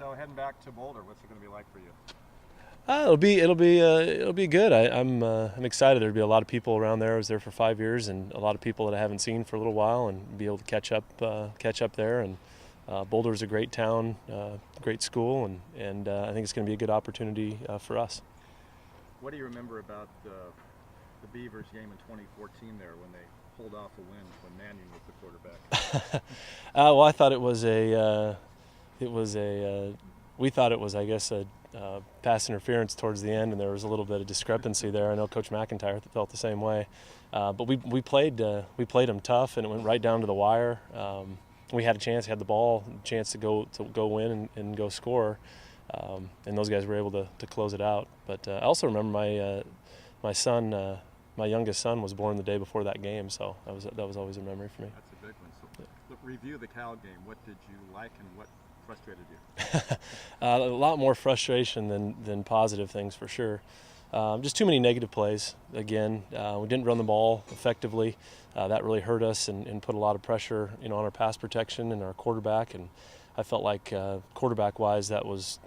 So heading back to Boulder, what's it going to be like for you? It'll be good. I'm excited. There'll be a lot of people around there. I was there for 5 years, and a lot of people that I haven't seen for a little while, and be able to catch up there. And Boulder's a great town, great school, and I think it's going to be a good opportunity for us. What do you remember about the Beavers game in 2014 there when they pulled off a win when Manning was the quarterback? Well, I thought we thought it was, I guess, a pass interference towards the end, and there was a little bit of discrepancy there. I know Coach McIntyre felt the same way, but we played them tough, and it went right down to the wire. We had a chance, had the ball, chance to go win and go score, and those guys were able to close it out. But I also remember my son. My youngest son was born the day before that game, so that was always a memory for me. That's a big one. So, look, review the Cal game. What did you like and what frustrated you? A lot more frustration than positive things, for sure. Just too many negative plays. Again, we didn't run the ball effectively. That really hurt us and put a lot of pressure, on our pass protection and our quarterback. And I felt like quarterback-wise, that was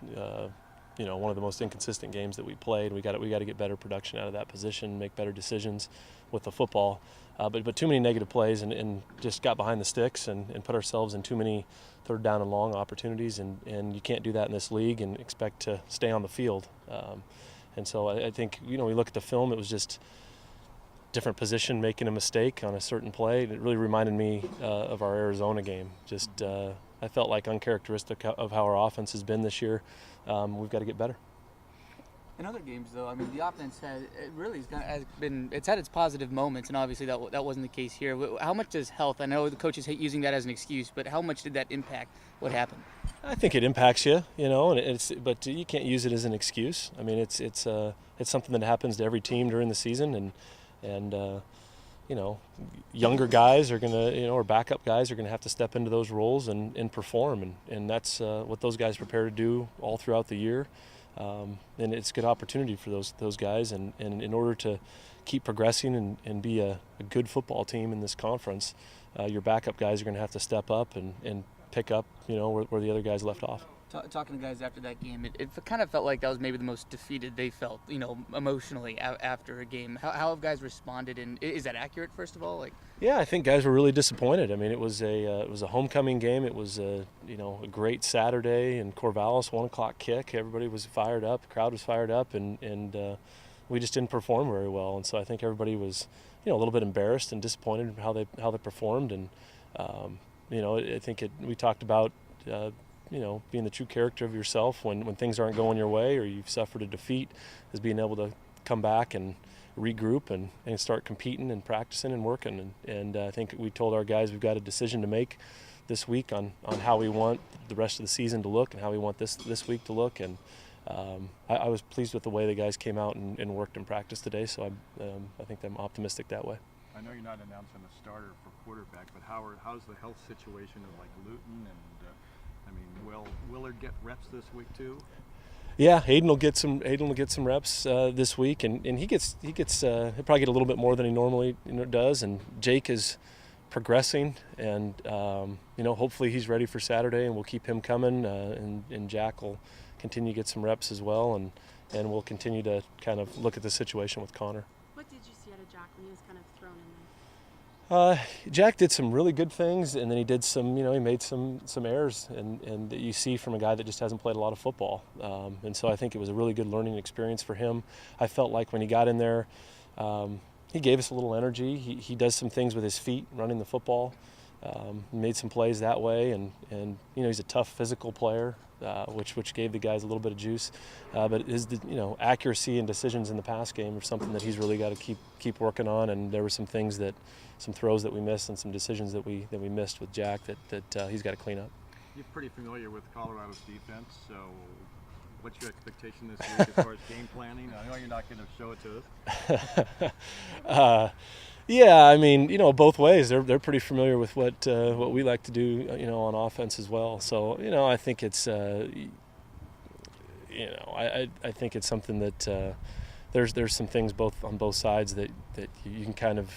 one of the most inconsistent games that we played. We got to get better production out of that position, make better decisions with the football. But too many negative plays and just got behind the sticks and put ourselves in too many third down and long opportunities. And you can't do that in this league and expect to stay on the field. And so I think, we look at the film, it was just different position making a mistake on a certain play. It really reminded me of our Arizona game. Just I felt like uncharacteristic of how our offense has been this year. We've got to get better. In other games, though, I mean, the offense it's had its positive moments, and obviously that wasn't the case here. How much does health? I know the coaches hate using that as an excuse, but how much did that impact what happened? I think it impacts you, but you can't use it as an excuse. I mean, it's something that happens to every team during the season, and younger guys are gonna, or backup guys are gonna have to step into those roles and perform, and that's what those guys prepare to do all throughout the year. And it's a good opportunity for those guys, and in order to keep progressing and be a good football team in this conference, your backup guys are going to have to step up and pick up where the other guys left off. Talking to guys after that game, it kind of felt like that was maybe the most defeated they felt, emotionally after a game. How have guys responded, and is that accurate, first of all? Yeah, I think guys were really disappointed. I mean, it was a homecoming game. It was a great Saturday in Corvallis, 1:00 kick. Everybody was fired up. The crowd was fired up, and we just didn't perform very well. And so I think everybody was a little bit embarrassed and disappointed in how they performed. And I think we talked about being the true character of yourself when things aren't going your way or you've suffered a defeat, is being able to come back and regroup and start competing and practicing and working. And I think we told our guys we've got a decision to make this week on how we want the rest of the season to look and how we want this week to look. And I was pleased with the way the guys came out and worked in practice today, so I think I'm optimistic that way. I know you're not announcing a starter for quarterback, but how's the health situation of Luton and will Willard get reps this week too? Yeah, Hayden will get some reps this week, and he'll probably get a little bit more than he normally does. And Jake is progressing, and hopefully he's ready for Saturday, and we'll keep him coming. And Jack will continue to get some reps as well, and we'll continue to kind of look at the situation with Connor. What did you see out of Jack when he was kind of thrown in there? Jack did some really good things, and then he did some, he made some errors, and that you see from a guy that just hasn't played a lot of football. And so I think it was a really good learning experience for him. I felt like when he got in there, he gave us a little energy. He does some things with his feet, running the football. Made some plays that way, and he's a tough physical player, which gave the guys a little bit of juice. But his accuracy and decisions in the pass game are something that he's really got to keep working on. And there were some throws that we missed and some decisions that we missed with Jack that he's got to clean up. You're pretty familiar with Colorado's defense, so what's your expectation this week as far as game planning? I know you're not going to show it to us. Yeah, both ways. They're pretty familiar with what we like to do, on offense as well. So, I think it's, I think it's something that there's some things on both sides that you can kind of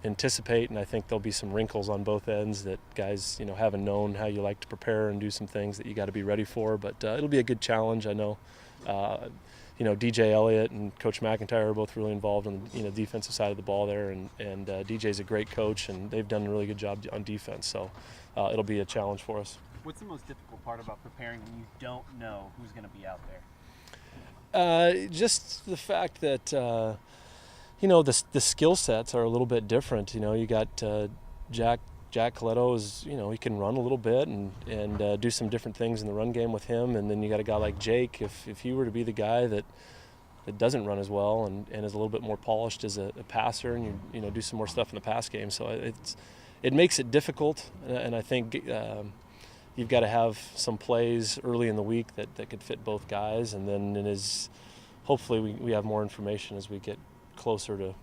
anticipate, and I think there'll be some wrinkles on both ends that guys, haven't known how you like to prepare and do some things that you got to be ready for. But it'll be a good challenge. I know, DJ Elliott and Coach McIntyre are both really involved on the defensive side of the ball there, and DJ's a great coach, and they've done a really good job on defense. So it'll be a challenge for us. What's the most difficult part about preparing when you don't know who's going to be out there? Just the fact that the skill sets are a little bit different. You got Jack Coletto is, he can run a little bit and do some different things in the run game with him, and then you got a guy like Jake. If he were to be the guy that doesn't run as well and is a little bit more polished as a passer, and you do some more stuff in the pass game, so it makes it difficult, and I think. You've got to have some plays early in the week that could fit both guys, and then hopefully we have more information as we get closer to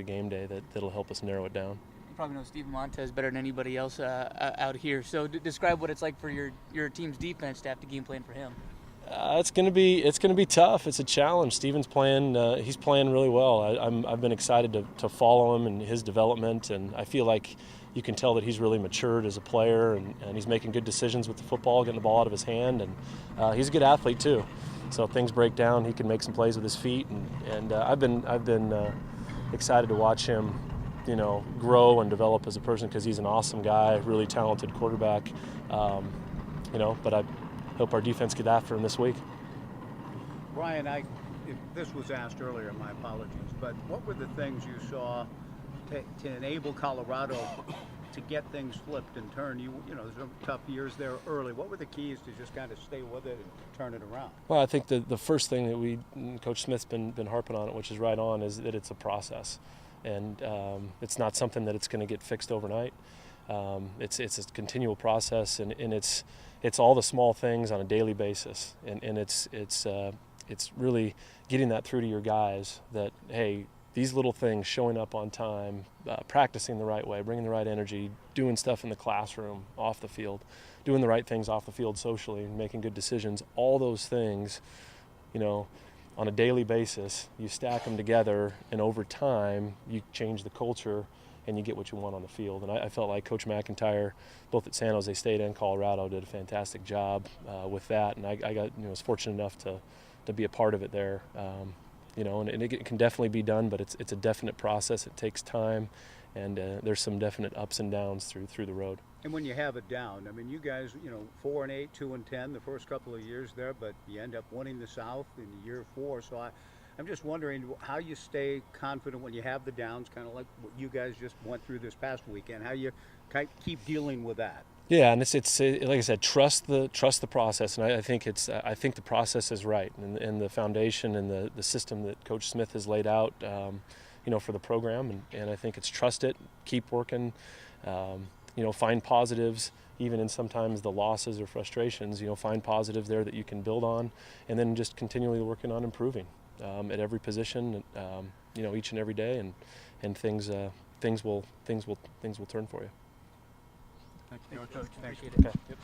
game day that'll help us narrow it down. You probably know Steve Montez better than anybody else out here. So describe what it's like for your team's defense to have to game plan for him. It's going to be tough. It's a challenge. Steven's playing. He's playing really well. I've been excited to follow him and his development, and I feel like you can tell that he's really matured as a player, and he's making good decisions with the football, getting the ball out of his hand, and he's a good athlete too. So if things break down, he can make some plays with his feet, and I've been excited to watch him, grow and develop as a person, because he's an awesome guy, really talented quarterback. But I hope our defense get after him this week. Brian, if this was asked earlier, my apologies, but what were the things you saw to enable Colorado to get things flipped and turned? There's some tough years there early. What were the keys to just kind of stay with it and turn it around? Well, I think the first thing that Coach Smith's been harping on it, which is right on, is that it's a process, and it's not something that it's going to get fixed overnight. It's a continual process, and it's all the small things on a daily basis, and it's really getting that through to your guys that, hey, these little things, showing up on time, practicing the right way, bringing the right energy, doing stuff in the classroom, off the field, doing the right things off the field socially, making good decisions, all those things, on a daily basis, you stack them together, and over time, you change the culture and you get what you want on the field. And I felt like Coach McIntyre, both at San Jose State and Colorado, did a fantastic job with that, and I was fortunate enough to be a part of it there. And it can definitely be done, but it's a definite process. It takes time, and there's some definite ups and downs through the road. And when you have it down, you guys, 4-8, 2-10 the first couple of years there, but you end up winning the South in year 4. So I'm just wondering how you stay confident when you have the downs, kind of like what you guys just went through this past weekend. How you keep dealing with that? Yeah, and it's like I said, trust the process, and I think the process is right, and the foundation and the system that Coach Smith has laid out, for the program, and I think it's trust it, keep working, find positives, even in sometimes the losses or frustrations, find positives there that you can build on, and then just continually working on improving at every position, each and every day, and things will turn for you. Thank you, Coach. Appreciate it. Okay.